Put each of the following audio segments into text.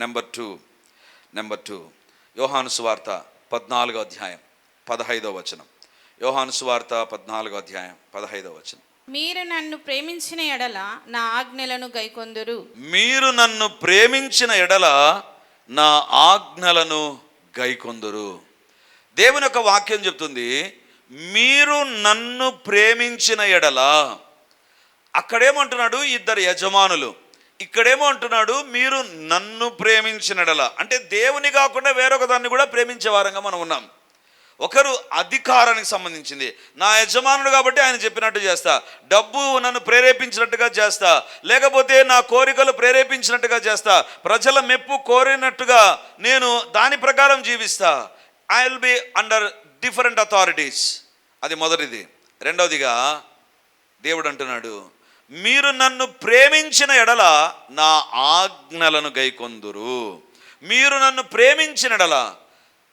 Number two యోహాను సువార్త 14వ అధ్యాయం 15వ వచనం. యోహాను సువార్త 14వ అధ్యాయం 15వ వచనం. మీరు నన్ను ప్రేమించిన ఎడల నా ఆజ్ఞలను గైకొందురు. మీరు నన్ను ప్రేమించిన ఎడల నా ఆజ్ఞలను గైకొందురు. దేవుని యొక్క వాక్యం చెప్తుంది, మీరు నన్ను ప్రేమించిన ఎడల. అక్కడేమంటున్నాడు ఇద్దరు యజమానులు, ఇక్కడేమో అంటున్నాడు మీరు నన్ను ప్రేమించిన ఎడల. అంటే దేవుని కాకుండా వేరొక దాన్ని కూడా ప్రేమించే వారంగా మనం ఉన్నాం. ఒకరు అధికారానికి సంబంధించింది, నా యజమానుడు కాబట్టి ఆయన చెప్పినట్టు చేస్తా, డబ్బు నన్ను ప్రేరేపించినట్టుగా చేస్తా, లేకపోతే నా కోరికలు ప్రేరేపించినట్టుగా చేస్తా, ప్రజల మెప్పు కోరినట్టుగా నేను దాని ప్రకారం జీవిస్తా. I will be under different authorities. అది మొదటిది. రెండవదిగా దేవుడు అంటున్నాడు, మీరు నన్ను ప్రేమించిన ఎడల నా ఆజ్ఞలను గైకొందురు. మీరు నన్ను ప్రేమించిన ఎడల.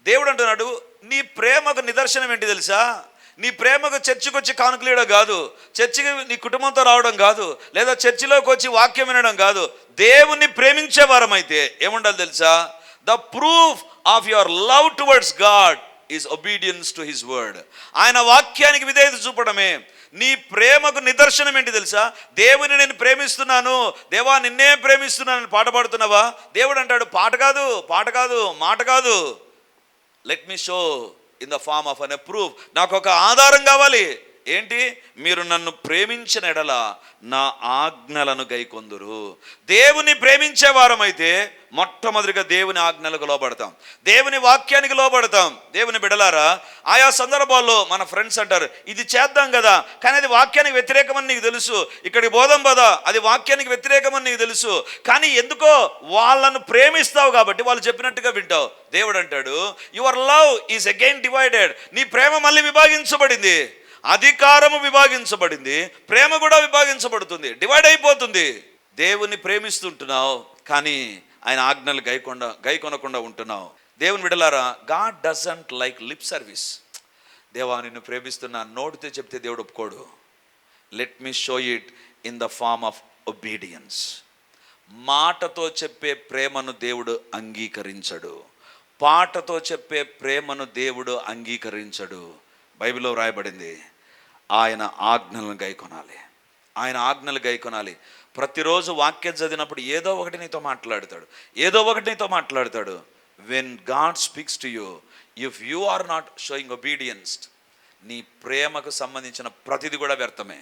దేవుడు అంటున్నాడు, నీ ప్రేమకు నిదర్శనం ఏంటి తెలుసా? నీ ప్రేమకు చర్చికి వచ్చి కానుకలేయడం కాదు, చర్చికి నీ కుటుంబంతో రావడం కాదు, లేదా చర్చిలోకి వచ్చి వాక్యం వినడం కాదు. దేవుణ్ణి ప్రేమించే వారమైతే ఏముండాలి తెలుసా? The proof of your love towards God is obedience to his word. ఆయన వాక్యానికి విధేయత చూపడమే నీ ప్రేమకు నిదర్శనం. ఏంటి తెలుసా? దేవుని నేను ప్రేమిస్తున్నాను, దేవా నిన్నే ప్రేమిస్తున్నానని పాట పాడుతున్నావా? దేవుడు అంటాడు, పాట కాదు, మాట కాదు, let me show in the form of an proof. నాకు ఒక ఆధారం కావాలి. ఏంటి? మీరు నన్ను ప్రేమించిన ఎడల నా ఆజ్ఞలను గైకొందురు. దేవుని ప్రేమించే వారమైతే మొట్టమొదటిగా దేవుని ఆజ్ఞలకు లోబడతాం, దేవుని వాక్యానికి లోబడతాం. దేవుని బిడలారా, ఆయా సందర్భాల్లో మన ఫ్రెండ్స్ అంటారు, ఇది చేద్దాం కదా, కానీ అది వాక్యానికి వ్యతిరేకమని నీకు తెలుసు, ఇక్కడికి పోదాం పదా, అది వాక్యానికి వ్యతిరేకమని నీకు తెలుసు, కానీ ఎందుకో వాళ్ళను ప్రేమిస్తావు కాబట్టి వాళ్ళు చెప్పినట్టుగా వింటావు. దేవుడు అంటాడు, your love is again divided. నీ ప్రేమ మళ్ళీ విభాగించబడింది, అధికారము విభాగించబడింది, ప్రేమ కూడా విభాగించబడుతుంది, డివైడ్ అయిపోతుంది. దేవుని ప్రేమిస్తుంటున్నావు కానీ ఆయన ఆజ్ఞలు గైకొనకుండా ఉంటున్నావు. దేవుని బిడ్డలారా, God doesn't like lip service. దేవా నిన్ను ప్రేమిస్తున్నా నోటితో చెప్తే దేవుడు ఒప్పుకోడు. Let me show it in the form of obedience. మాటతో చెప్పే ప్రేమను దేవుడు అంగీకరించడు, పాటతో చెప్పే ప్రేమను దేవుడు అంగీకరించడు. బైబిల్లో వ్రాయబడింది, ఆయన ఆజ్ఞలను గైకొనాలి, ఆయన ఆజ్ఞలు గైకొనాలి. ప్రతిరోజు వాక్యం చదివినప్పుడు ఏదో ఒకటి నీతో మాట్లాడతాడు. When God speaks to you, if you are not showing obedience, నీ ప్రేమకు సంబంధించిన ప్రతిది కూడా వ్యర్థమే.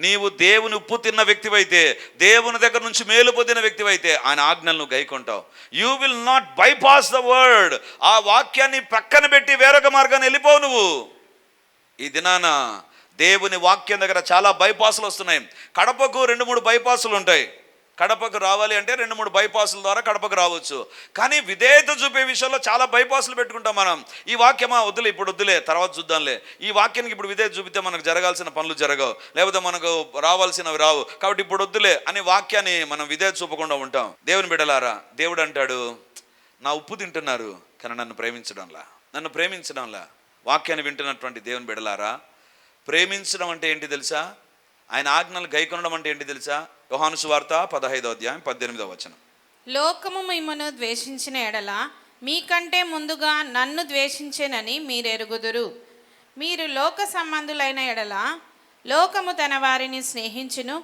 నీవు దేవుని ఉప్పు తిన్న వ్యక్తివైతే, దేవుని దగ్గర నుంచి మేలు పొందిన వ్యక్తివైతే ఆయన ఆజ్ఞలను గైకొంటావు. You will not bypass the word. ఆ వాక్యాన్ని పక్కన పెట్టి వేరొక మార్గాన్ని వెళ్ళిపోవు నువ్వు. ఈ దినాన దేవుని వాక్యం దగ్గర చాలా బైపాసులు వస్తున్నాయి. కడపకు 2-3 బైపాసులు ఉంటాయి. కడపకు రావాలి అంటే 2-3 బైపాసుల ద్వారా కడపకు రావచ్చు. కానీ విధేయత చూపే విషయంలో చాలా బైపాసులు పెట్టుకుంటాం మనం. ఈ వాక్యమా వద్దులే, ఇప్పుడు వద్దులే, తర్వాత చూద్దాంలే. ఈ వాక్యానికి ఇప్పుడు విధేయత చూపితే మనకు జరగాల్సిన పనులు జరగవు, లేకపోతే మనకు రావాల్సినవి రావు, కాబట్టి ఇప్పుడు వద్దులే అని వాక్యాన్ని మనం విధేయత చూపకుండా ఉంటాం. దేవుని బిడ్డలారా, దేవుడు అంటాడు, నా ఉప్పు తింటున్నారు కానీ నన్ను ప్రేమించడంలా. వాక్యాన్ని వింటున్నటువంటి దేవుని బిడ్డలారా, ప్రేమించడం అంటే ఏంటి తెలుసా? ఆయన ఆజ్ఞలు గైకొనడం అంటే ఏంటి తెలుసా? యోహాను సువార్త 15వ అధ్యాయం 18వ వచనం. లోకము మిమ్మును ద్వేషించిన ఎడల మీకంటే ముందుగా నన్ను ద్వేషించెనని మీరెరుగుదురు. మీరు లోక సంబంధులైన ఎడల లోకము తన వారిని స్నేహించును.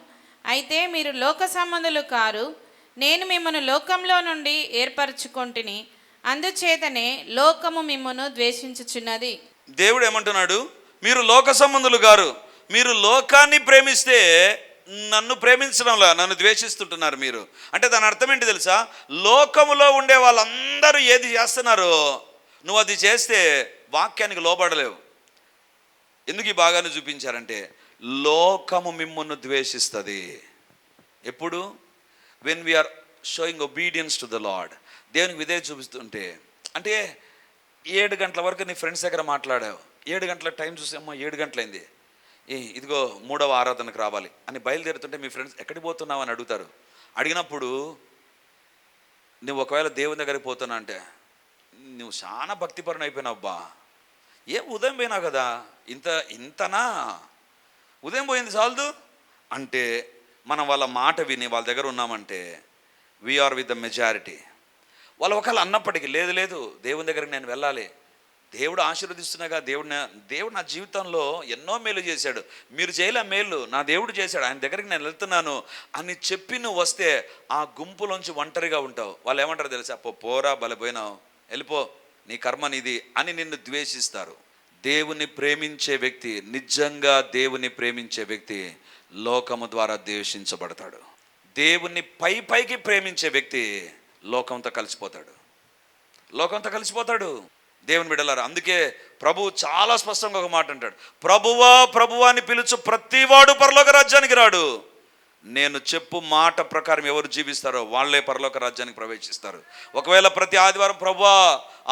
అయితే మీరు లోక సంబంధులు కారు, నేను మిమ్మను లోకంలో నుండి ఏర్పరచుకొంటిని, అందుచేతనే లోకము మిమ్మును ద్వేషించుచున్నది. దేవుడు ఏమంటున్నాడు? మీరు లోక సంబంధులు గారు, మీరు లోకాన్ని ప్రేమిస్తే నన్ను ప్రేమించడంలా నన్ను ద్వేషిస్తుంటున్నారు మీరు. అంటే దాని అర్థం ఏంటి తెలుసా? లోకములో ఉండే వాళ్ళందరూ ఏది చేస్తున్నారో నువ్వు అది చేస్తే వాక్యానికి లోబడలేవు. ఎందుకు ఈ భాగాన్ని చూపించారంటే, లోకము మిమ్మును ద్వేషిస్తుంది. ఎప్పుడు? When we are showing obedience to the Lord. దేవునికి విధేయత చూపిస్తుంటే. అంటే 7 గంటల వరకు నీ ఫ్రెండ్స్ దగ్గర మాట్లాడావు, 7 గంటల టైం చూసామ్మా, 7 గంటలైంది, ఇదిగో 3వ ఆరాధనకు రావాలి అని బయలుదేరుతుంటే మీ ఫ్రెండ్స్ ఎక్కడికి పోతున్నావు అని అడుగుతారు. అడిగినప్పుడు నువ్వు ఒకవేళ దేవుని దగ్గరికి పోతున్నా అంటే, నువ్వు చాలా భక్తిపరుని అయిపోయినావు అబ్బా, ఉదయం పోయినావు కదా, ఇంతనా ఉదయం పోయింది చాలదు అంటే, మనం వాళ్ళ మాట విని వాళ్ళ దగ్గర ఉన్నామంటే వీఆర్ విత్ ద మెజారిటీ. వాళ్ళు ఒకవేళ అన్నప్పటికీ లేదు లేదు దేవుని దగ్గరికి నేను వెళ్ళాలి, దేవుడు ఆశీర్వదిస్తున్నాగా, దేవుడు నా జీవితంలో ఎన్నో మేలు చేశాడు, మీరు చేయలే మేలు నా దేవుడు చేశాడు, ఆయన దగ్గరికి నేను వెళ్తున్నాను అని చెప్పి నువ్వు వస్తే ఆ గుంపులోంచి ఒంటరిగా ఉంటావు. వాళ్ళు ఏమంటారు తెలుసా? పోరా బలిపోయినావు, వెళ్ళిపో, నీ కర్మ నీది అని నిన్ను ద్వేషిస్తారు. దేవుని ప్రేమించే వ్యక్తి, నిజంగా దేవుని ప్రేమించే వ్యక్తి లోకము ద్వారా ద్వేషించబడతాడు. దేవుని పైకి ప్రేమించే వ్యక్తి లోకంతో కలిసిపోతాడు. దేవుని బిడ్డలారా, అందుకే ప్రభువు చాలా స్పష్టంగా ఒక మాట అంటాడు, ప్రభువా అని పిలుచు ప్రతివాడు పరలోక రాజ్యానికి రాడు, నేను చెప్పు మాట ప్రకారం ఎవరు జీవిస్తారో వాళ్ళే పరలోక రాజ్యానికి ప్రవేశిస్తారు. ఒకవేళ ప్రతి ఆదివారం ప్రభువా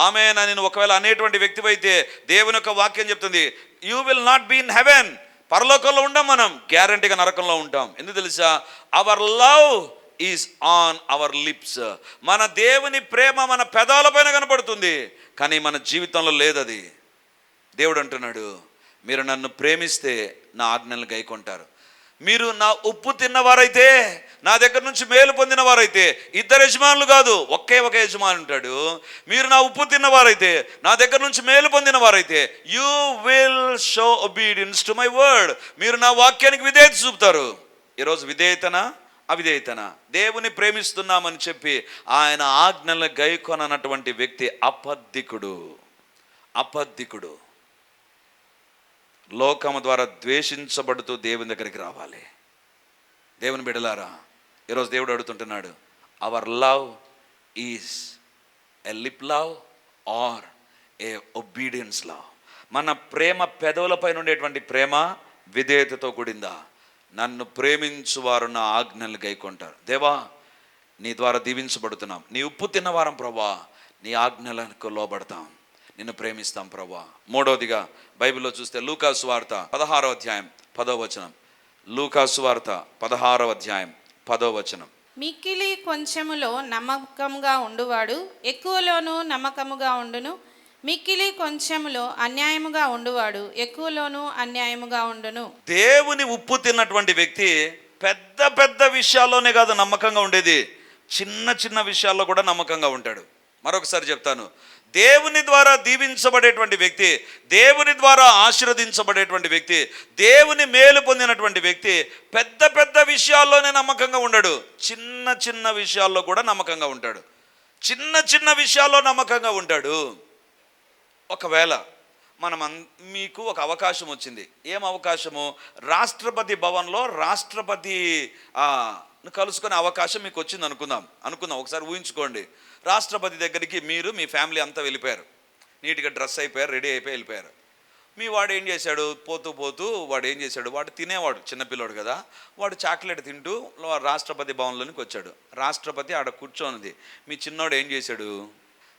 ఆమేన్ అని నేను ఒకవేళ అనేటువంటి వ్యక్తివైతే దేవుని యొక్క వాక్యం చెప్తుంది, you will not be in heaven, పరలోకంలో ఉండం, మనం గ్యారంటీగా నరకంలో ఉంటాం. ఎందుకు తెలుసా? Our love is on our lips. మన దేవుని ప్రేమ మన పెదాలపైన కనపడుతుంది, కానీ మన జీవితంలో లేదు అది. దేవుడు అంటున్నాడు, మీరు నన్ను ప్రేమిస్తే నా ఆజ్ఞలను గైకొంటారు. మీరు నా ఉప్పు తిన్నవారైతే, నా దగ్గర నుంచి మేలు పొందిన వారైతే, ఇద్దరు యజమానులు కాదు, ఒకే ఒక యజమాని ఉంటాడు. మీరు నా ఉప్పు తిన్నవారైతే, నా దగ్గర నుంచి మేలు పొందిన వారైతే, you will show obedience to my word. మీరు నా వాక్యానికి విధేయత చూపుతారు. ఈరోజు విధేయతనా అవిధేయతనా? దేవుని ప్రేమిస్తున్నామని చెప్పి ఆయన ఆజ్ఞలను గైకొననటువంటి వ్యక్తి అబద్ధికుడు. లోకము ద్వారా ద్వేషించబడుతూ దేవుని దగ్గరికి రావాలి. దేవుని బిడ్డలారా, ఈరోజు దేవుడు అడుగుతుంటున్నాడు, our love is a lip love or a obedience love. మన ప్రేమ పెదవులపైన ఉండేటువంటి ప్రేమ విధేయతతో కూడిందా? నన్ను ప్రేమించువారు నా ఆజ్ఞలు గైకొంటారు. దేవా, నీ ద్వారా దీవించబడుతున్నాం, నీ ఉప్పు తిన్నవారం ప్రభా, నీ ఆజ్ఞలకు లోబడతాం, నిన్ను ప్రేమిస్తాం ప్రభా. మూడవదిగా బైబిల్లో చూస్తే లూకా సువార్త 16వ అధ్యాయం 10వ వచనం. లూకా సువార్త 16వ అధ్యాయం 10వ వచనం. మిక్కిలి కొంచెములో నమ్మకంగా ఉండువాడు ఎక్కువలోనూ నమ్మకముగా ఉండును, మిక్కిలి కొంచెములో అన్యాయముగా ఉండువాడు ఎక్కువలోనూ అన్యాయముగా ఉండును. దేవుని ఉప్పు తిన్నటువంటి వ్యక్తి పెద్ద విషయాల్లోనే కాదు నమ్మకంగా ఉండేది, చిన్న విషయాల్లో కూడా నమ్మకంగా ఉంటాడు. మరొకసారి చెప్తాను, దేవుని ద్వారా దీవించబడేటువంటి వ్యక్తి, దేవుని ద్వారా ఆశీర్వదించబడేటువంటి వ్యక్తి, దేవుని మేలు పొందినటువంటి వ్యక్తి పెద్ద విషయాల్లోనే నమ్మకంగా ఉండడు, చిన్న విషయాల్లో కూడా నమ్మకంగా ఉంటాడు. చిన్న విషయాల్లో నమ్మకంగా ఉంటాడు. ఒకవేళ మీకు ఒక అవకాశం వచ్చింది. ఏం అవకాశము? రాష్ట్రపతి భవన్లో రాష్ట్రపతి కలుసుకునే అవకాశం మీకు వచ్చింది అనుకుందాం. ఒకసారి ఊహించుకోండి, రాష్ట్రపతి దగ్గరికి మీరు మీ ఫ్యామిలీ అంతా వెళ్ళిపోయారు, నీట్గా డ్రెస్ అయిపోయారు, రెడీ అయిపోయి వెళ్ళిపోయారు. మీ వాడు ఏం చేశాడు? పోతూ వాడు ఏం చేశాడు? వాడు తినేవాడు, చిన్నపిల్లాడు కదా, వాడు చాక్లెట్ తింటూ రాష్ట్రపతి భవన్లోనికి వచ్చాడు. రాష్ట్రపతి ఆడ కూర్చోనిది, మీ చిన్నోడు ఏం చేశాడు?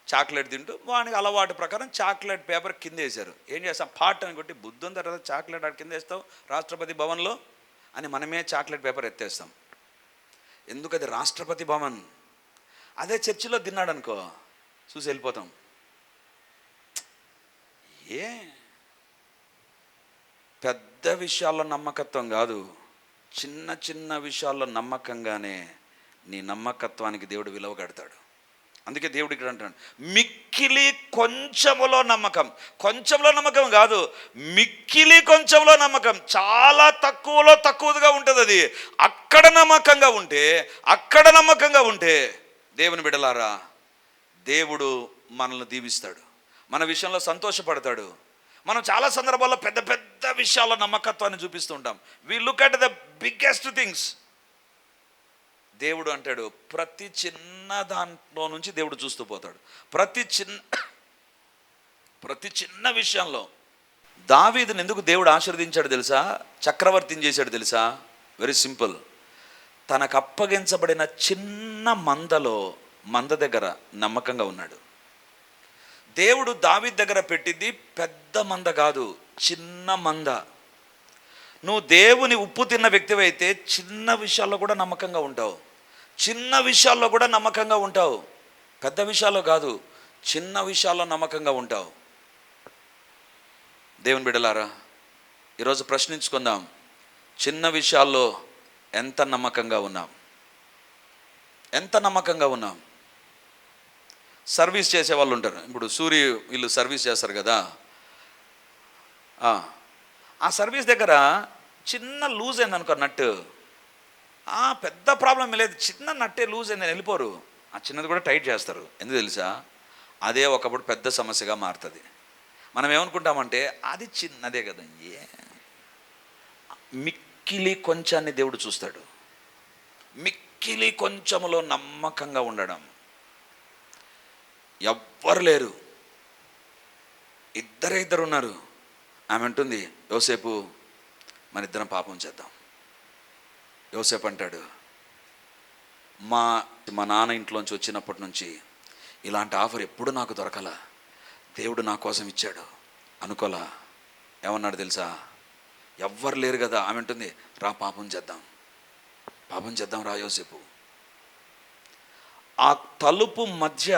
చాక్లెట్ తింటూ వానికి అలవాటు ప్రకారం చాక్లెట్ పేపర్ కింద వేశారు. ఏం చేస్తాం? పాట్ అని కొట్టి, బుద్ధి ఉంది తర్వాత చాక్లెట్ ఆడ కింద వేస్తావు రాష్ట్రపతి భవన్లో అని మనమే చాక్లెట్ పేపర్ ఎత్తేస్తాం. ఎందుకు? అది రాష్ట్రపతి భవన్. అదే చర్చిలో తిన్నాడు అనుకో, చూసి వెళ్ళిపోతాం. పెద్ద విషయాల్లో నమ్మకత్వం కాదు, చిన్న విషయాల్లో నమ్మకంగానే నీ నమ్మకత్వానికి దేవుడు విలువ కడతాడు. అందుకే దేవుడు ఇక్కడ అంటాడు, మిక్కిలి కొంచెములో నమ్మకం కాదు, మిక్కిలి కొంచెంలో నమ్మకం. చాలా తక్కువగా ఉంటుంది అది. అక్కడ నమ్మకంగా ఉంటే దేవుని బిడ్డలారా, దేవుడు మనల్ని దీవిస్తాడు, మన విషయంలో సంతోషపడతాడు. మనం చాలా సందర్భాల్లో పెద్ద విషయాల్లో నమ్మకత్వాన్ని చూపిస్తూ ఉంటాం. We look at the biggest things. దేవుడు అంటాడు, ప్రతి చిన్న దాంట్లో నుంచి దేవుడు చూస్తూ పోతాడు. ప్రతి చిన్న విషయంలో దావీదుని ఎందుకు దేవుడు ఆశీర్వదించాడు తెలుసా? చక్రవర్తిని చేశాడు తెలుసా? Very simple. తనకు అప్పగించబడిన చిన్న మంద దగ్గర నమ్మకంగా ఉన్నాడు. దేవుడు దావీదు దగ్గర పెట్టింది పెద్ద మంద కాదు, చిన్న మంద. నువ్వు దేవుని ఉప్పు తిన్న వ్యక్తివైతే చిన్న విషయాల్లో కూడా నమ్మకంగా ఉంటావు, పెద్ద విషయాల్లో కాదు, చిన్న విషయాల్లో నమ్మకంగా ఉంటావు. దేవుని బిడ్డలారా, ఈరోజు ప్రశ్నించుకుందాం, చిన్న విషయాల్లో ఎంత నమ్మకంగా ఉన్నాం? ఎంత నమ్మకంగా ఉన్నాం? సర్వీస్ చేసే వాళ్ళు ఉంటారు, ఇప్పుడు వీళ్ళు సర్వీస్ చేస్తారు కదా, ఆ సర్వీస్ దగ్గర చిన్న లూజ్ అయింది అనుకో నట్టు, పెద్ద ప్రాబ్లం లేదు, చిన్న నట్టే లూజ్ అయిందని వెళ్ళిపోరు, ఆ చిన్నది కూడా టైట్ చేస్తారు. ఎందుకు తెలుసా? అదే ఒకప్పుడు పెద్ద సమస్యగా మారుతుంది. మనం ఏమనుకుంటామంటే అది చిన్నదే కదా, మిక్కిలి కొంచాన్ని దేవుడు చూస్తాడు. మిక్కిలి కొంచెములో నమ్మకంగా ఉండడం. ఎవ్వరు లేరు, ఇద్దరు ఉన్నారు. ఆమె అంటుంది, యోసేపు మన ఇద్దరం పాపం చేద్దాం. యోసేపు అంటాడు, మా నాన్న ఇంట్లోంచి వచ్చినప్పటి నుంచి ఇలాంటి ఆఫర్ ఎప్పుడు నాకు దొరకల, దేవుడు నా కోసం ఇచ్చాడు అనుకోలా. ఏమన్నాడు తెలుసా? ఎవ్వరు లేరు కదా. ఆమె అంటుంది, రా పాపం చేద్దాం రా యోసేపు. ఆ తలుపు మధ్య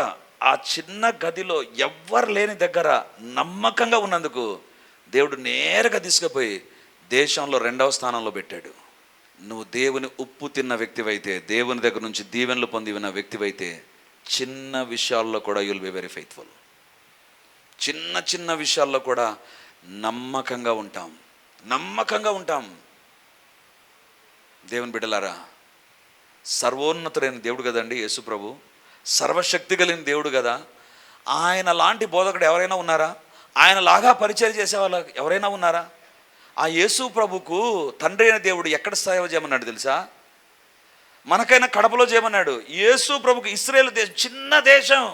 ఆ చిన్న గదిలో ఎవ్వరు లేని దగ్గర నమ్మకంగా ఉన్నందుకు దేవుడు నేరుగా తీసుకుపోయి దేశంలో 2వ స్థానంలో పెట్టాడు. నువ్వు దేవుని ఉప్పు తిన్న వ్యక్తివైతే, దేవుని దగ్గర నుంచి దీవెనలు పొంది ఉన్న వ్యక్తివైతే, చిన్న విషయాల్లో కూడా యుల్ బి వెరీ ఫెయిత్ఫుల్. చిన్న విషయాల్లో కూడా నమ్మకంగా ఉంటాం. దేవుని బిడ్డలారా, సర్వోన్నతుడైన దేవుడు కదండి యేసు ప్రభు, సర్వశక్తి కలిగిన దేవుడు కదా. ఆయన లాంటి బోధకుడు ఎవరైనా ఉన్నారా? ఆయన లాగా పరిచయం చేసే వాళ్ళు ఎవరైనా ఉన్నారా? ఆ యేసు ప్రభుకు తండ్రి అయిన దేవుడు ఎక్కడ సేవ చేయమన్నాడు తెలుసా? మనకైనా కడపలో చేయమన్నాడు. యేసు ప్రభుకు ఇశ్రాయేలు దేశం, చిన్న దేశం.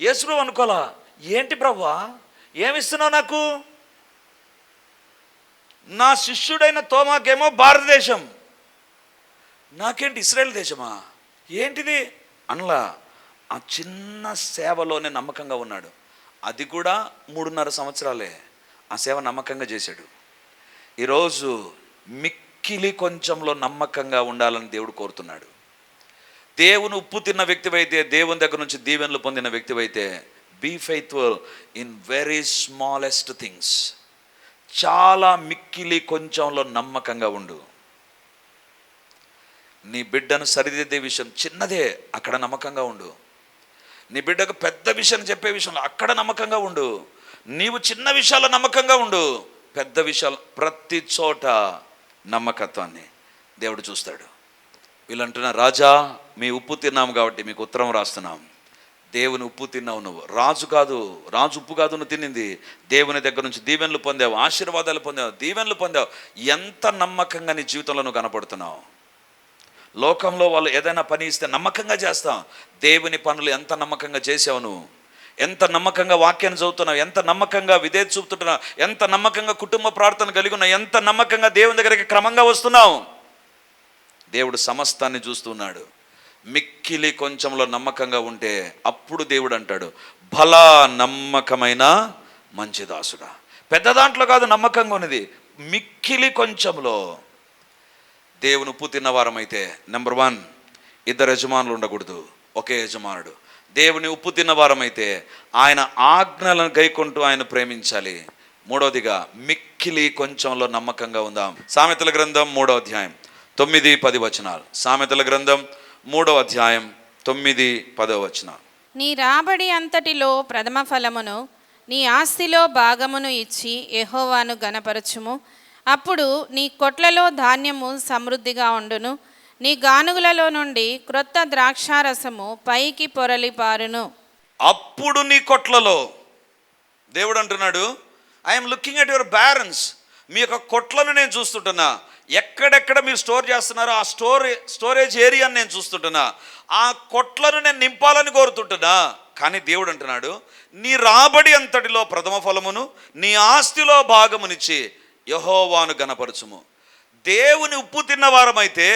యేసు ప్రభు అనుకోలా, ఏంటి ప్రభువా ఏమిస్తున్నావు నాకు? నా శిష్యుడైన తోమాకేమో భారతదేశం, నాకేంటి ఇశ్రాయేల్ దేశమా, ఏంటిది అనలా. ఆ చిన్న సేవలోనే నమ్మకంగా ఉన్నాడు. అది కూడా 3.5 సంవత్సరాలే ఆ సేవ నమ్మకంగా చేశాడు. ఈరోజు మిక్కిలి కొంచెంలో నమ్మకంగా ఉండాలని దేవుడు కోరుతున్నాడు. దేవుని ఉప్పు తిన్న వ్యక్తివైతే, దేవుని దగ్గర నుంచి దీవెనలు పొందిన వ్యక్తివైతే, be faithful in very smallest things. చాలా మిక్కిలి కొంచెంలో నమ్మకంగా ఉండు. నీ బిడ్డను సరిదిద్దే విషయం చిన్నదే, అక్కడ నమ్మకంగా ఉండు. నీ బిడ్డకు పెద్ద విషయం చెప్పే విషయంలో అక్కడ నమ్మకంగా ఉండు. నీవు చిన్న విషయాల్లో నమ్మకంగా ఉండు, పెద్ద విషయాలు ప్రతి చోట నమ్మకత్వాన్ని దేవుడు చూస్తాడు. వీళ్ళంటున్నా, రాజా మీ ఉప్పు తిన్నాము కాబట్టి మీకు ఉత్తరం రాస్తున్నాం. దేవుని ఉప్పు తిన్నావు నువ్వు, రాజు కాదు, రాజు ఉప్పు కాదు నువ్వు తినింది. దేవుని దగ్గర నుంచి దీవెనలు పొందావు, ఆశీర్వాదాలు పొందావు, దీవెనలు పొందావు. ఎంత నమ్మకంగా నీ జీవితంలో నువ్వు కనపడుతున్నావు. లోకంలో వాళ్ళు ఏదైనా పని ఇస్తే నమ్మకంగా చేస్తాం. దేవుని పనులు ఎంత నమ్మకంగా చేసావు నువ్వు? ఎంత నమ్మకంగా వాక్యాన్ని చదువుతున్నావు? ఎంత నమ్మకంగా విధేయత చూపుతున్నావు? ఎంత నమ్మకంగా కుటుంబ ప్రార్థన కలిగి ఉన్నావు? ఎంత నమ్మకంగా దేవుని దగ్గరికి క్రమంగా వస్తున్నావు? దేవుడు సమస్తాన్ని చూస్తున్నాడు. మిక్కిలి కొంచెంలో నమ్మకంగా ఉంటే అప్పుడు దేవుడు అంటాడు, భలా నమ్మకమైన మంచి దాసుడా. పెద్ద దాంట్లో కాదు నమ్మకంగా ఉన్నది, మిక్కిలి కొంచెంలో. దేవుని ఉప్పు తిన్నవారం అయితే నెంబర్ 1, 2 యజమానులు ఉండకూడదు, ఒకే యజమానుడు. దేవుని ఉప్పు తిన్నవారం అయితే ఆయన ఆజ్ఞలను గైకొంటూ ఆయన ప్రేమించాలి. 3వదిగా మిక్కిలి కొంచెంలో నమ్మకంగా ఉందాం. సామెతల గ్రంథం 3వ అధ్యాయం 9-10 వచనాలు. సామెతల గ్రంథం 3వ అధ్యాయం 9-10 వచనాలు. నీ రాబడి అంతటిలో ప్రథమ ఫలమును, నీ ఆస్తిలో భాగమును ఇచ్చి యెహోవాను గణపరచుము. అప్పుడు నీ కొట్లలో ధాన్యము సమృద్ధిగా ఉండును, నీ గానుగులలో నుండి క్రొత్త ద్రాక్షారసము పైకి పొరలి పారును. అప్పుడు నీ కొట్లలో, దేవుడు అంటున్నాడు, I'm looking at your barns. మీ యొక్క కొట్లను నేను చూస్తుంటున్నా. ఎక్కడెక్కడ మీరు స్టోర్ చేస్తున్నారో ఆ స్టోరేజ్ ఏరియాని నేను చూస్తుంటున్నా. ఆ కొట్లను నేను నింపాలని కోరుతుంటున్నా. కానీ దేవుడు అంటున్నాడు, నీ రాబడి అంతటిలో ప్రథమ ఫలమును, నీ ఆస్తిలో భాగమునిచ్చి యెహోవాను గణపరచుము. దేవుని ఉప్పు తిన్న వారమైతే,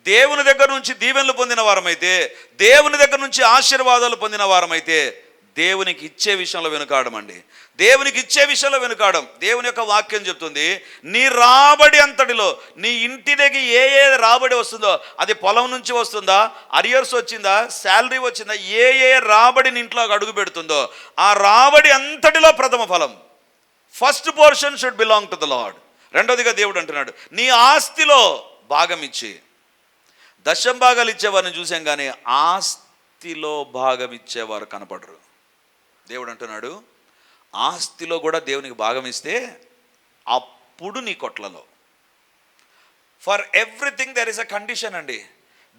దేవుని దగ్గర నుంచి దీవెనలు పొందిన వారమైతే, దేవుని దగ్గర నుంచి ఆశీర్వాదాలు పొందిన వారమైతే, దేవునికి ఇచ్చే విషయంలో వెనుకాడమండి. దేవునికి ఇచ్చే విషయంలో వెనుకాడం. దేవుని యొక్క వాక్యం చెప్తుంది, నీ రాబడి అంతటిలో, నీ ఇంటి దగ్గర ఏ రాబడి వస్తుందో, అది పొలం నుంచి వస్తుందా, అరియర్స్ వచ్చిందా, శాలరీ వచ్చిందా, ఏ రాబడిని ఇంట్లోకి అడుగు పెడుతుందో ఆ రాబడి అంతటిలో ప్రథమ ఫలం, first portion should belong to the Lord. 2వదిగా దేవుడు అంటున్నాడు, నీ ఆస్తిలో భాగం ఇచ్చి. దశం భాగాలు ఇచ్చేవారిని చూసాం, కానీ ఆస్తిలో భాగం ఇచ్చేవారు కనపడరు. దేవుడు అంటున్నాడు, ఆస్తిలో కూడా దేవునికి భాగం ఇస్తే అప్పుడు నీ కొట్లలో. For everything there is a condition అండి.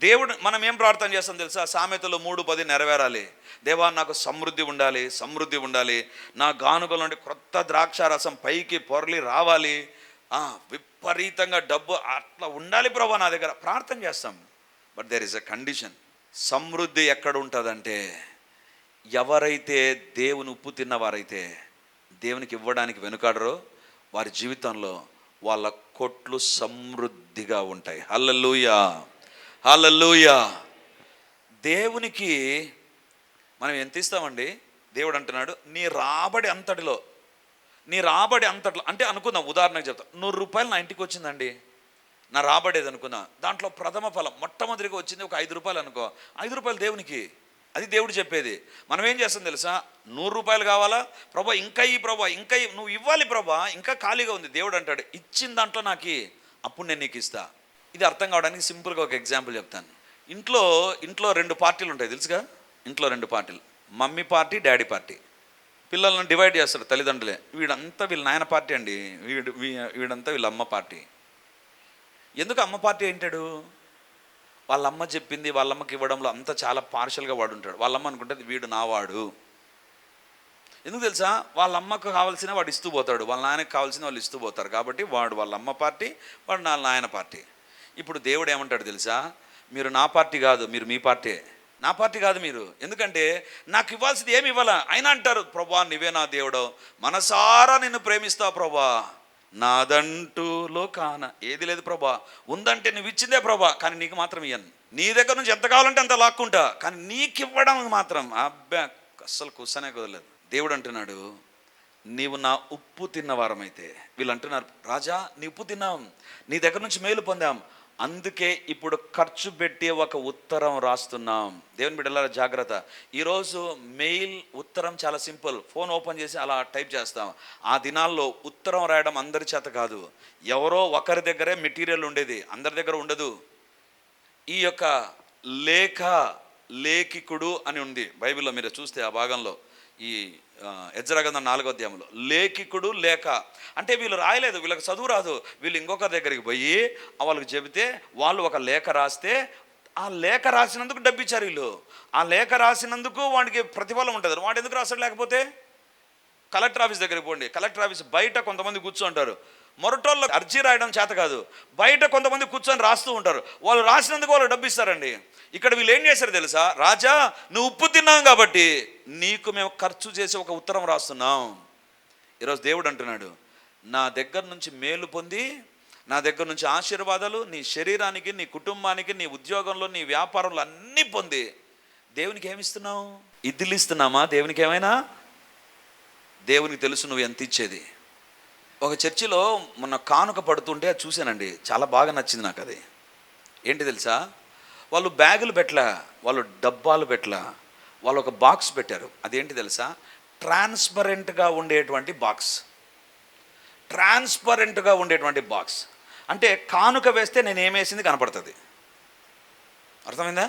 దేవుడు, మనం ఏం ప్రార్థన చేస్తాం తెలుసా? సామెతలు 3:10 నెరవేరాలి. దేవా నాకు సమృద్ధి ఉండాలి, సమృద్ధి ఉండాలి, నా గానుగల నుండి క్రొత్త ద్రాక్షారసం పైకి పొరలి రావాలి, విపరీతంగా డబ్బు అట్లా ఉండాలి ప్రభా నా దగ్గర ప్రార్థన చేస్తాం. But there is a condition. సమృద్ధి ఎక్కడ ఉంటుందంటే, ఎవరైతే దేవుని ఉప్పు తిన్నవారైతే దేవునికి ఇవ్వడానికి వెనుకాడరో వారి జీవితంలో వాళ్ళ కొట్లు సమృద్ధిగా ఉంటాయి. హల్లెలూయా, హల్లెలూయా. దేవునికి మనం ఎంత ఇస్తామండి? దేవుడు అంటున్నాడు, నీ రాబడి అంతటిలో అంటే అనుకుందాం, ఉదాహరణకు చెప్తాం, 100 రూపాయలు నా ఇంటికి వచ్చిందండి, నా రాబడేది అనుకున్నా, దాంట్లో ప్రథమ ఫలం మొట్టమొదటిగా వచ్చింది ఒక 5 రూపాయలు అనుకో, 5 రూపాయలు దేవునికి. అది దేవుడు చెప్పేది. మనం ఏం చేస్తాం తెలుసా? 100 రూపాయలు కావాలా ప్రభా, ఇంకా ఈ ప్రభా, ఇంకా నువ్వు ఇవ్వాలి ప్రభా, ఇంకా ఖాళీగా ఉంది. దేవుడు అంటాడు, ఇచ్చిన దాంట్లో నాకు అప్పుడు నేను నీకు ఇస్తా. ఇది అర్థం కావడానికి సింపుల్గా ఒక ఎగ్జాంపుల్ చెప్తాను. ఇంట్లో 2 పార్టీలు ఉంటాయి తెలుసుగా. ఇంట్లో 2 పార్టీలు, మమ్మీ పార్టీ, డాడీ పార్టీ. పిల్లలను డివైడ్ చేస్తారు తల్లిదండ్రులే. వీడంతా వీళ్ళ నాయన పార్టీ అండి, వీడంతా వీళ్ళ అమ్మ పార్టీ. ఎందుకు అమ్మ పార్టీ ఏంటాడు? వాళ్ళ అమ్మ చెప్పింది వాళ్ళమ్మకి ఇవ్వడంలో అంతా చాలా పార్షల్గా వాడు ఉంటాడు. వాళ్ళమ్మ అనుకుంటుంది వీడు నావాడు. ఎందుకు తెలుసా? వాళ్ళ అమ్మకు కావాల్సిన వాడు ఇస్తూ పోతాడు, వాళ్ళ నాయనకు కావాల్సిన వాళ్ళు ఇస్తూ పోతారు. కాబట్టి వాడు వాళ్ళ అమ్మ పార్టీ, వాడు నా నాయన పార్టీ. ఇప్పుడు దేవుడు ఏమంటాడు తెలుసా? మీరు నా పార్టీ కాదు, మీరు మీ పార్టీ. నా పార్టీ కాదు మీరు. ఎందుకంటే నాకు ఇవ్వాల్సింది ఏమి ఇవ్వాలా? అయినా అంటారు, ప్రభా నీవే నా దేవుడు, మనసారా నిన్ను ప్రేమిస్తావు ప్రభా, నాదంటూ లోకాన ఏది లేదు ప్రభా, ఉందంటే నువ్వు ఇచ్చిందే ప్రభా, కానీ నీకు మాత్రం ఇయ్యను. నీ దగ్గర నుంచి ఎంత కావాలంటే అంత లాక్కుంటా, కానీ నీకు ఇవ్వడం మాత్రం అబ్బా అస్సలు కుస్సనే కుదరలేదు. దేవుడు అంటున్నాడు, నీవు నా ఉప్పు తిన్నవారమైతే. వీళ్ళు అంటున్నారు, రాజా నీ ఉప్పు తిన్నాం, నీ దగ్గర నుంచి మేలు పొందాం, అందుకే ఇప్పుడు ఖర్చు పెట్టి ఒక ఉత్తరం రాస్తున్నాం. దేవుని బిడ్డలారా జాగ్రత్త. ఈరోజు మెయిల్ ఉత్తరం చాలా సింపుల్, ఫోన్ ఓపెన్ చేసి అలా టైప్ చేస్తాం. ఆ దినాల్లో ఉత్తరం రాయడం అందరి చేత కాదు, ఎవరో ఒకరి దగ్గరే మెటీరియల్ ఉండేది, అందరి దగ్గర ఉండదు. ఈ యొక్క లేఖికుడు అని ఉంది బైబిల్లో, మీరు చూస్తే ఆ భాగంలో, ఈ ఎజ్రా గ్రంథం 4వ అధ్యాయంలో లేఖికుడు, లేఖ అంటే వీళ్ళు రాయలేదు, వీళ్ళకి చదువు రాదు, వీళ్ళు ఇంకొకరి దగ్గరికి పోయి వాళ్ళకి చెబితే వాళ్ళు ఒక లేఖ రాస్తే ఆ లేఖ రాసినందుకు డబ్బు ఇచ్చారు వీళ్ళు. ఆ లేఖ రాసినందుకు వాడికి ప్రతిఫలం ఉంటుంది. వాడు ఎందుకు రాస్తాడు? లేకపోతే కలెక్టర్ ఆఫీస్ దగ్గరికి పోండి, కలెక్టర్ ఆఫీస్ బయట కొంతమంది కూర్చుంటారు, మొరటోళ్ళు అర్జీ రాయడం చేత కాదు, బయట కొంతమంది కూర్చొని రాస్తూ ఉంటారు, వాళ్ళు రాసినందుకు వాళ్ళు డబ్బు ఇస్తారండి. ఇక్కడ వీళ్ళు ఏం చేశారు తెలుసా? రాజా నువ్వు ఉప్పు తిన్నావు కాబట్టి నీకు మేము ఖర్చు చేసి ఒక ఉత్తరం రాస్తున్నాం. ఈరోజు దేవుడు అంటున్నాడు, నా దగ్గర నుంచి మేలు పొంది, నా దగ్గర నుంచి ఆశీర్వాదాలు నీ శరీరానికి, నీ కుటుంబానికి, నీ ఉద్యోగంలో, నీ వ్యాపారంలో అన్నీ పొంది దేవునికి ఏమిస్తున్నావు? ఇద్దులు ఇస్తున్నామా దేవునికి? ఏమైనా దేవునికి తెలుసు నువ్వు ఎంత ఇచ్చేది. ఒక చర్చిలో మొన్న కానుక పడుతుంటే అది చూశానండి, చాలా బాగా నచ్చింది నాకు. అది ఏంటి తెలుసా? వాళ్ళు బ్యాగులు పెట్టలా, వాళ్ళు డబ్బాలు పెట్టలా, వాళ్ళు ఒక బాక్స్ పెట్టారు. అదేంటి తెలుసా? ట్రాన్స్పరెంట్గా ఉండేటువంటి బాక్స్. ట్రాన్స్పరెంట్గా ఉండేటువంటి బాక్స్ అంటే కానుక వేస్తే నేను ఏమేసింది కనపడుతుంది. అర్థమైందా?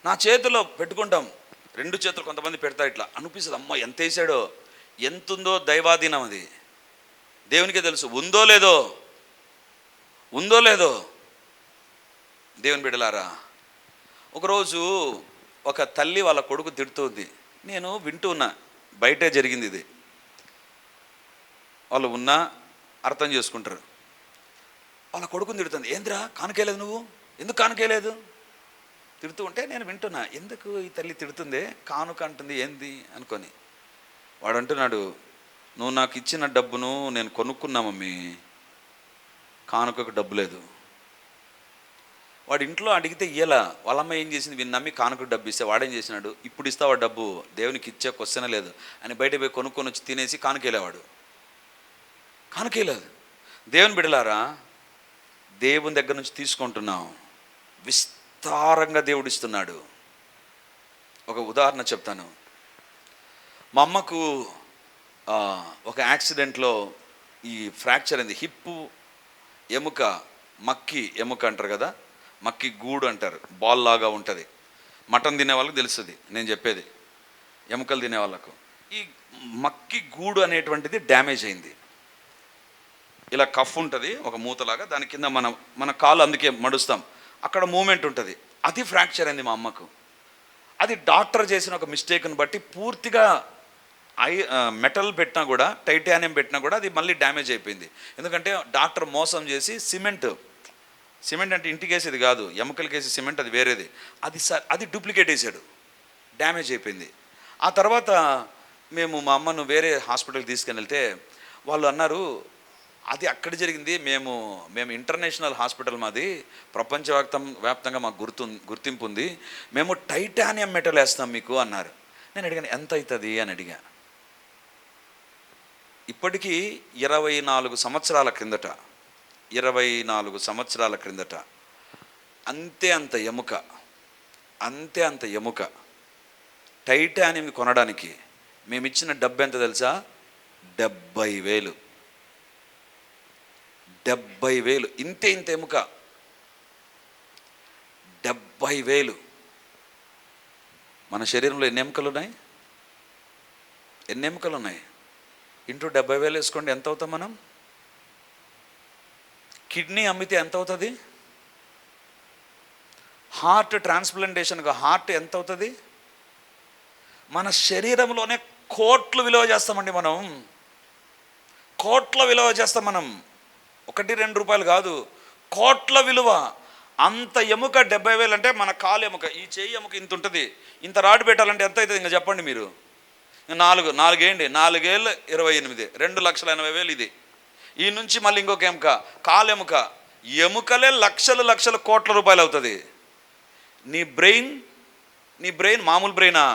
నా చేతిలో పెట్టుకుంటాం, 2 చేతులు కొంతమంది పెడతారు, ఇట్లా అనిపిస్తుంది, అమ్మ ఎంత వేసాడో, ఎంతుందో దైవాధీనం. అది దేవునికే తెలుసు, ఉందో లేదో. దేవుని బిడ్డలారా, ఒకరోజు ఒక తల్లి వాళ్ళ కొడుకు తిడుతుంది, నేను వింటూ ఉన్నా, బయటే జరిగింది ఇది, వాళ్ళు ఉన్నా అర్థం చేసుకుంటారు. వాళ్ళ కొడుకుని తిడుతుంది, ఏందిరా కానుకేలేదు, నువ్వు ఎందుకు కానుకేలేదు? తిడుతూ ఉంటే నేను వింటున్నా, ఎందుకు ఈ తల్లి తిడుతుంది, కానుక అంటుంది ఏంది అనుకొని. వాడు అంటున్నాడు, నువ్వు నాకు ఇచ్చిన డబ్బును నేను కొనుక్కున్నా మమ్మీ, కానుకకు డబ్బు లేదు. వాడు ఇంట్లో అడిగితే ఇయ్యలా, వాళ్ళమ్మ ఏం చేసింది, వీళ్ళు నమ్మి కానుకకు డబ్బు ఇస్తే వాడేం చేసినాడు, ఇప్పుడు ఇస్తావా డబ్బు, దేవునికి ఇచ్చే క్వశ్చనే లేదు అని బయట పోయి కొనుక్కొని వచ్చి తినేసి కానుకేలేవాడు. కానుకేలేదు. దేవుని బిడ్డలారా, దేవుని దగ్గర నుంచి తీసుకుంటున్నాం, విస్తారంగా దేవుడు ఇస్తున్నాడు. ఒక ఉదాహరణ చెప్తాను. మా అమ్మకు ఒక యాక్సిడెంట్లో ఈ ఫ్రాక్చర్ అయింది, హిప్పు ఎముక, మక్కి ఎముక అంటారు కదా, మక్కి గూడు అంటారు, బాల్ లాగా ఉంటుంది. మటన్ తినే వాళ్ళకి తెలుస్తుంది నేను చెప్పేది, ఎముకలు తినే వాళ్ళకు. ఈ మక్కి గూడు అనేటువంటిది డ్యామేజ్ అయింది. ఇలా కఫ్ ఉంటుంది ఒక మూతలాగా, దాని కింద మన కాలు అందుకే మడుస్తాం, అక్కడ మూమెంట్ ఉంటుంది. అది ఫ్రాక్చర్ అయింది మా అమ్మకు. అది డాక్టర్ చేసిన ఒక మిస్టేక్ని బట్టి పూర్తిగా మెటల్ పెట్టినా కూడా, టైటానియం పెట్టినా కూడా అది మళ్ళీ డ్యామేజ్ అయిపోయింది. ఎందుకంటే డాక్టర్ మోసం చేసి సిమెంట్ అంటే ఇంటికి వేసేది కాదు, ఎముకలకి వేసి సిమెంట్, అది వేరేది, అది డూప్లికేట్ వేసాడు, డ్యామేజ్ అయిపోయింది. ఆ తర్వాత మేము మా అమ్మను వేరే హాస్పిటల్కి తీసుకుని వెళ్తే వాళ్ళు అన్నారు, అది అక్కడ జరిగింది, మేము ఇంటర్నేషనల్ హాస్పిటల్, మాది ప్రపంచవ్యాప్తంగా మాకు గుర్తింపు ఉంది, మేము టైటానియం మెటల్ వేస్తాం మీకు అన్నారు. నేను అడిగాను ఎంత అవుతుంది అని అడిగా. ఇప్పటికీ 24 సంవత్సరాల క్రిందట అంతే అంత ఎముక టైటానియం కొనడానికి మేము ఇచ్చిన డబ్బు ఎంత తెలుసా? 70,000. 70,000. ఇంత ఎముక 70,000. మన శరీరంలో ఎన్ని ఎముకలు ఉన్నాయి? ఇంటూ 70,000 వేసుకోండి, ఎంత అవుతాం మనం? కిడ్నీ అమ్మితే ఎంత అవుతుంది? హార్ట్ ట్రాన్స్ప్లాంటేషన్గా హార్ట్ ఎంత అవుతుంది? మన శరీరంలోనే కోట్లు విలువ చేస్తామండి మనం, కోట్ల విలువ చేస్తాం మనం. 1-2 రూపాయలు కాదు, కోట్ల విలువ. అంత ఎముక 70,000 అంటే మన కాలు ఎముక, ఈ చెయ్యి ఎముక ఇంత ఉంటుంది. ఇంత రాడ్ పెట్టాలంటే ఎంత అవుతుంది ఇంకా చెప్పండి మీరు? 4 ఏంటి, 4 ఏళ్ళు 28, 2,80,000 ఇది. ఈ నుంచి మళ్ళీ ఇంకొక ఎముక, కాలు ఎముక, ఎముకలే లక్షలు కోట్ల రూపాయలు అవుతుంది. నీ బ్రెయిన్ మామూలు బ్రెయినా?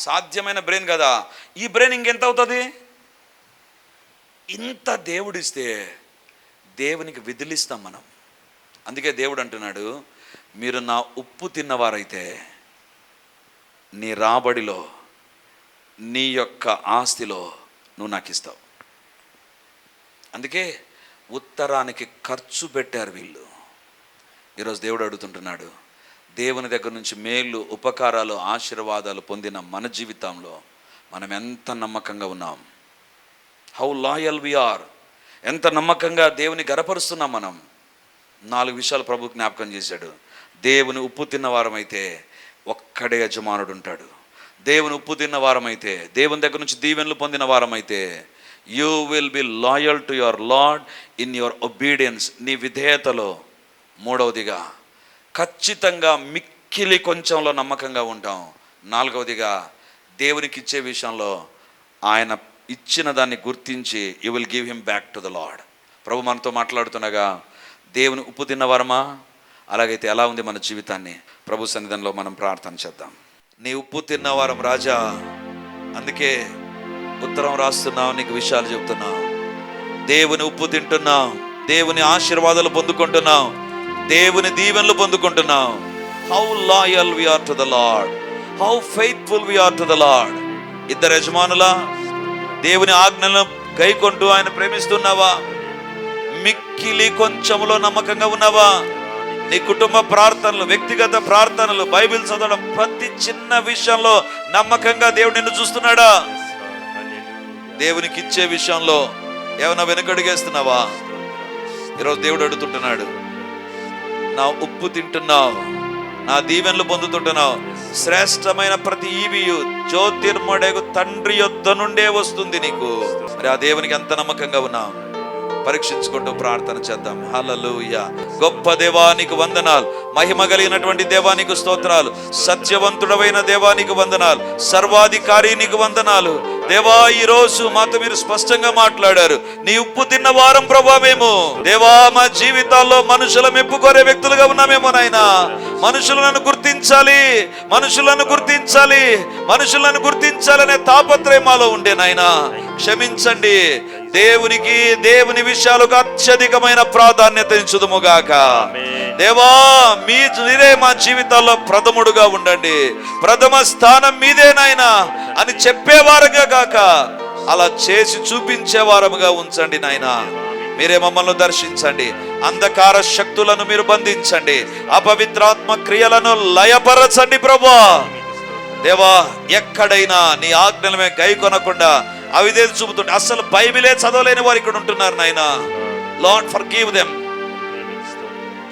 సాధ్యమైన బ్రెయిన్ కదా. ఈ బ్రెయిన్ ఇంకెంత అవుతుంది? ఇంత దేవుడిస్తే దేవునికి విధులిస్తాం మనం. అందుకే దేవుడు అంటున్నాడు, మీరు నా ఉప్పు తిన్నవారైతే నీ రాబడిలో, నీ యొక్క ఆస్తిలో నువ్వు నాకు ఇస్తావు. అందుకే ఉత్తరానికి ఖర్చు పెట్టారు వీళ్ళు. ఈరోజు దేవుడు అడుగుతుంటున్నాడు, దేవుని దగ్గర నుంచి మేలు, ఉపకారాలు, ఆశీర్వాదాలు పొందిన మన జీవితంలో మనం ఎంత నమ్మకంగా ఉన్నాం? How loyal we are. ఎంత నమ్మకంగా దేవుని గనపరుస్తున్నాం మనం. 4 విషయాలు ప్రభు జ్ఞాపకం చేశాడు. దేవుని ఉప్పు తిన్నవారమైతే ఒక్కడే యజమానుడు ఉంటాడు. దేవుని ఉప్పు తిన్న వారమైతే, దేవుని దగ్గర నుంచి దీవెనలు పొందిన వారమైతే, you will be loyal to your Lord in your obedience. నీ విధేయతలో. 3వదిగా ఖచ్చితంగా మిక్కిలి కొంచెంలో నమ్మకంగా ఉంటాం. 4వదిగా దేవునికి ఇచ్చే విషయంలో ఆయన ఇచ్చిన దాన్ని గుర్తించి you will give him back to the Lord. ప్రభు మనతో మాట్లాడుతుండగా, దేవుని ఉప్పు తిన్నవారమా? అలాగైతే ఎలా ఉంది మన జీవితాన్ని? ప్రభు సన్నిధానంలో మనం ప్రార్థన చేద్దాం. నీ ఉప్పు తిన్నవారం రాజా, అందుకే ఉత్తరం రాస్తున్నావు, నీకు విషయాలు చెబుతున్నావు. దేవుని ఉప్పు తింటున్నావు, దేవుని ఆశీర్వాదాలు పొందుకుంటున్నావు, దేవుని దీవెనలు పొందుకుంటున్నావు. How loyal we are to the Lord, how faithful we are to the Lord. 2 యజమానులా దేవుని ఆజ్ఞలను గైకొంటూ ఆయన ప్రేమిస్తున్నావా? మిక్కిలి కొంచెంలో నమ్మకంగా ఉన్నావా? నీ కుటుంబ ప్రార్థనలు, వ్యక్తిగత ప్రార్థనలు, బైబిల్ చదవడం, ప్రతి చిన్న విషయంలో నమ్మకంగా దేవుడు నిన్ను చూస్తున్నాడా? దేవునికి ఇచ్చే విషయంలో ఏమైనా వెనుకడుగేస్తున్నావా? ఈరోజు దేవుడు అడుగుతుంటున్నాడు, నా ఉప్పు తింటున్నావు, నా దీవెనలు పొందుతుంటున్నావు. శ్రేష్టమైన ప్రతి ఈవియు జ్యోతిర్మయుడగు తండ్రి యొద్ద నుండే వస్తుంది నీకు. మరి ఆ దేవునికి ఎంత నమ్మకంగా ఉన్నావు? పరీక్షించుకుంటూ ప్రార్థన చేద్దాం. హల్లెలూయా. గొప్ప దేవానికి వందనాలు, మహిమ కలిగినటువంటి దేవానికి స్తోత్రాలు, సత్యవంతుడమైన దేవానికి వందనాలు, సర్వాధికారి నీకు వందనాలు. దేవా, ఈ రోజు మాతో మీరు స్పష్టంగా మాట్లాడారు. నీ ఉప్పు తిన్న వారం ప్రభా మేము. దేవా, మా జీవితాల్లో మనుషుల మెప్పుకోరే వ్యక్తులుగా ఉన్నామేమో నాయనా. మనుషులను గుర్తించాలనే తాపత్రయం మాలో ఉండే నాయనా. క్షమించండి. దేవుని విషయాలకు అత్యధికమైన ప్రాధాన్యత ఇచ్చుదుముగాక. దేవా, మీరే మా జీవితాల్లో ప్రథముడుగా ఉండండి. ప్రథమ స్థానం మీదే నాయనా అని చెప్పేవారుగా గాక, అలా చేసి చూపించేవారముగా ఉంచండి నాయనా. మీరే మమ్మల్ని దర్శించండి. అంధకార శక్తులను మీరు బంధించండి. అపవిత్రాత్మ క్రియలను లయపరచండి ప్రభువా. దేవా, ఎక్కడైనా నీ ఆజ్ఞలమే గై కొనకుండా అవిధేయత చూపుతుంటే, అసలు బైబిలే చదవలేని వారు ఇక్కడ ఉంటున్నారు నాయన. Lord forgive them.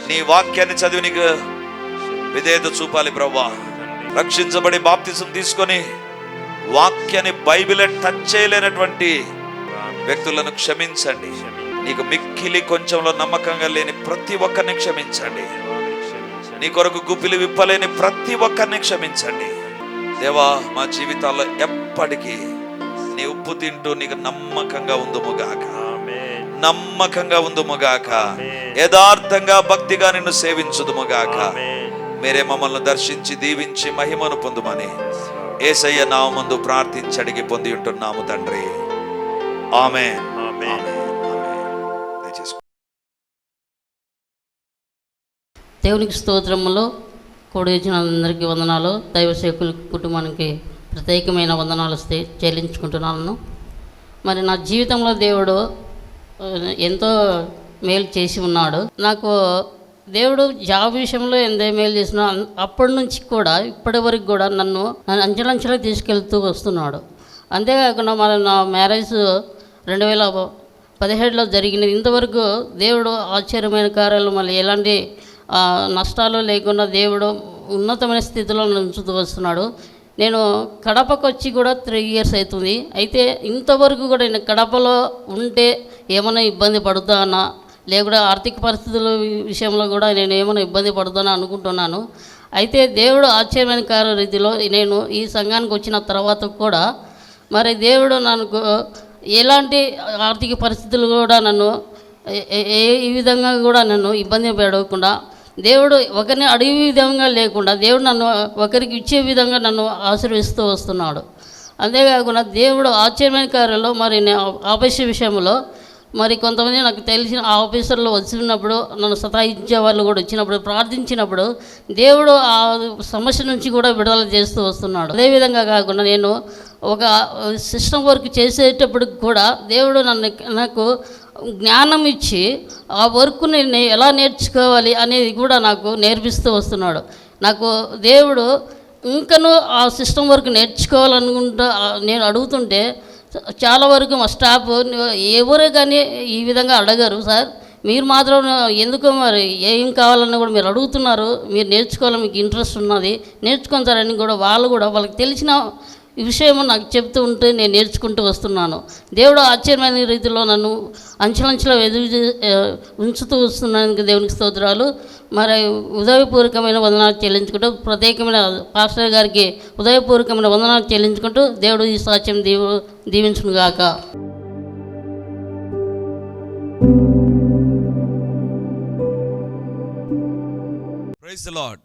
నీ వాక్యాన్ని చదివి నీకు విధేయత చూపాలి ప్రభువా. రక్షించబడి బాప్తిజం తీసుకొని వాక్యాన్ని బైబిలే టచ్ చేయలేనటువంటి వ్యక్తులను క్షమించండి. నీకు మిక్కిలి కొంచెంలో నమ్మకంగా లేని ప్రతి ఒక్కరిని క్షమించండి. నీ కొరకు గుప్పిలి విప్పలేని ప్రతి ఒక్కరిని క్షమించండి. దేవా, మా జీవితాల్లో ఎప్పటికీ నీ ఉప్పు తింటూ నీకు నమ్మకంగా ఉందుముగాక, నమ్మకంగా ఉందుముగాక, యథార్థంగా భక్తిగా నిన్ను సేవించుదుముగాక. మీరే మమ్మల్ని దర్శించి దీవించి మహిమను పొందుమని యేసయ్య నామముందు ప్రార్థించి అడిగి పొంది ఉంటున్నాము తండ్రి. ఆమేన్. దేవునికి స్తోత్రములో కూడి వచ్చిన అందరికీ వందనాలు. దైవ సేవకుల కుటుంబానికి ప్రత్యేకమైన వందనాలు చెల్లించుకుంటున్నాను. మరి నా జీవితంలో దేవుడు ఎంతో మేలు చేసి ఉన్నాడు. నాకు దేవుడు జాబ్ విషయంలో ఎంత మేలు చేసినా అప్పటి నుంచి కూడా ఇప్పటి వరకు కూడా నన్ను అంచెలంచెలకు తీసుకెళ్తూ వస్తున్నాడు. అంతేకాకుండా మరి నా మ్యారేజ్ 2017లో జరిగినది. ఇంతవరకు దేవుడు ఆశ్చర్యమైన కార్యాలు, మళ్ళీ ఎలాంటి నష్టాలు లేకుండా దేవుడు ఉన్నతమైన స్థితిలో ఉంచుతూ వస్తున్నాడు. నేను కడపకు వచ్చి కూడా 3 years అవుతుంది. అయితే ఇంతవరకు కూడా నేను కడపలో ఉంటే ఏమైనా ఇబ్బంది పడుతానా, లేకుండా ఆర్థిక పరిస్థితుల విషయంలో కూడా నేను ఏమైనా ఇబ్బంది పడుతానా అనుకుంటున్నాను. అయితే దేవుడు ఆశ్చర్యమైన కార్యరీతిలో నేను ఈ సంఘానికి వచ్చిన తర్వాత కూడా మరి దేవుడు నాకు ఎలాంటి ఆర్థిక పరిస్థితులు కూడా నన్ను ఈ విధంగా కూడా నన్ను ఇబ్బంది పడకుండా, దేవుడు ఒకరిని అడిగే విధంగా లేకుండా దేవుడు నన్ను ఒకరికి ఇచ్చే విధంగా నన్ను ఆశీర్వదిస్తూ వస్తున్నాడు. అంతేకాకుండా దేవుడు ఆశ్చర్యమైన కార్యాలు మరి ఆఫీసు విషయంలో మరి కొంతమంది నాకు తెలిసిన ఆఫీసర్లు వచ్చినప్పుడు, నన్ను సతాయించే వాళ్ళు కూడా వచ్చినప్పుడు, ప్రార్థించినప్పుడు దేవుడు ఆ సమస్య నుంచి కూడా విడుదల చేస్తూ వస్తున్నాడు. అదేవిధంగా కాకుండా నేను ఒక సిస్టమ్ వర్క్ చేసేటప్పుడు కూడా దేవుడు నాకు జ్ఞానం ఇచ్చి ఆ వర్క్ని ఎలా నేర్చుకోవాలి అనేది కూడా నాకు నేర్పిస్తూ వస్తున్నాడు. నాకు దేవుడు ఇంకను ఆ సిస్టమ్ వర్క్ నేర్చుకోవాలనుకుంటా నేను అడుగుతుంటే చాలా వరకు మా స్టాఫ్ ఎవరే కానీ ఈ విధంగా అడగరు. సార్ మీరు మాత్రం ఎందుకో మరి ఏం కావాలన్నా కూడా మీరు అడుగుతున్నారు, మీరు నేర్చుకోవాలని మీకు ఇంట్రెస్ట్ ఉన్నది, నేర్చుకుంటారని కూడా వాళ్ళకి తెలిసిన విషయం నాకు చెప్తూ ఉంటే నేను నేర్చుకుంటూ వస్తున్నాను. దేవుడు ఆశ్చర్యమైన రీతిలో నన్ను అంచెలంచెలో ఉంచుతూ వస్తున్నానికి దేవునికి స్తోత్రాలు. మరి ఉదయపూర్వకమైన వందనాలు చెల్లించుకుంటూ, ప్రత్యేకమైన పాస్టర్ గారికి ఉదయపూర్వకమైన వందనాలు చెల్లించుకుంటూ దేవుడు ఈ సాక్ష్యం దీవించునుగాక. Praise the Lord.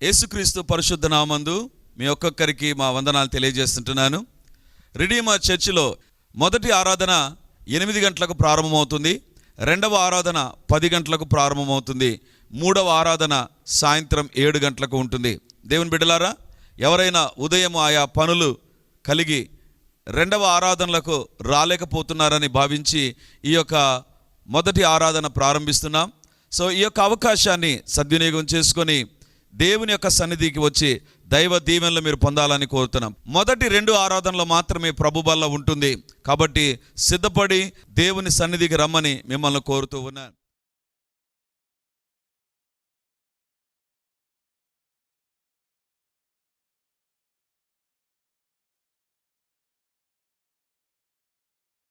యేసుక్రీస్తు పరిశుద్ధ నామందు మీ ఒక్కొక్కరికి మా వందనాలు తెలియజేస్తుంటున్నాను. రిడీమర్ చర్చిలో మొదటి ఆరాధన 8 గంటలకు ప్రారంభమవుతుంది. 2వ ఆరాధన 10 గంటలకు ప్రారంభమవుతుంది. 3వ ఆరాధన సాయంత్రం 7 గంటలకు ఉంటుంది. దేవుని బిడ్డలారా, ఎవరైనా ఉదయం ఆయా పనులు కలిగి 2వ ఆరాధనలకు రాలేకపోతున్నారని భావించి ఈ యొక్క మొదటి ఆరాధన ప్రారంభిస్తున్నాం. సో ఈ యొక్క అవకాశాన్ని సద్వినియోగం చేసుకొని దేవుని యొక్క సన్నిధికి వచ్చి దైవ దీవెనలు మీరు పొందాలని కోరుతున్నాం. మొదటి 2 ఆరాధనలు మాత్రమే ప్రభు బల్ల ఉంటుంది. కాబట్టి సిద్ధపడి దేవుని సన్నిధికి రమ్మని మిమ్మల్ని కోరుతూ ఉన్నాను.